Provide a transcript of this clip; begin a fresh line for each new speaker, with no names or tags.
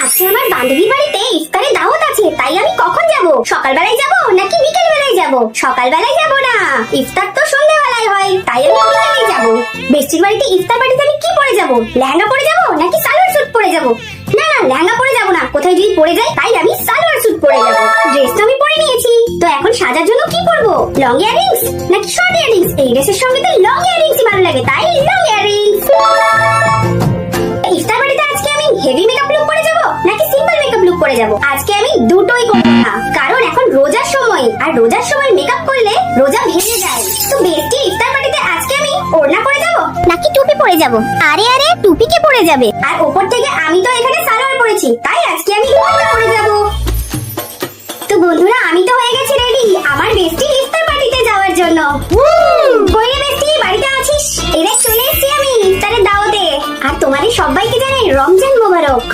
আজকে আমার বান্ধবীর বাড়িতে ইফতারের দাওয়াত আছে, তাই আমি কখন যাব? সকালবেলায় যাব নাকি বিকেল বেলায় যাব? সকালবেলায় যাব না, ইফতার তো সন্ধ্যাবেলায় হয়, তাই আমি বিকেলে যাব। বেস্টির বাড়িতে ইফতার পার্টিতে আমি কি পরে যাব? লেহেঙ্গা পরে যাব নাকি সালোয়ার স্যুট পরে যাব? না না, লেহেঙ্গা পরে যাব না, কোথায় যদি পরে যাই, তাই আমি সালোয়ার স্যুট পরে যাব। ড্রেস তো আমি পরে নিয়েছি, তো এখন সাজার জন্য কি পরবো? লং ইয়াররিংস নাকি শর্ট ইয়াররিংস? এই ড্রেসের সঙ্গে তো লং ইয়াররিংসই ভালো লাগে, তাই লং ইয়াররিংস। ইফতার বাড়িতে আজকে আমি হেভি মেকআপ লুক করে যাব নাকি সিম্পল মেকআপ লুক করে যাব? আজকে আমি দুটোই করব না, কারণ এখন রোজার সময়, আর রোজার সময় মেকআপ করলে রোজা ভেঙে যায়। তো বেস্টি, ইফতার বাড়িতে আজকে আমি ওড়না পরে যাব নাকি টুপি পরে যাব? আরে আরে, টুপি কে পরে যাবে? আর উপর থেকে আমি তো এখানে সালোয়ার পরেছি, তাই আজকে আমি ওড়না পরে যাব। তো বন্ধুরা, আমি তো হয়ে গেছি রেডি আমার বেস্টি ইফতার পার্টিতে যাওয়ার জন্য। কই রে বেস্টি, বাড়িতে আছিস? এই দেখ চলে এসেছি আমি ইফতারের দাওয়াতে। আর তোমাদের সবাইকে জানাই রমজান মোবারক।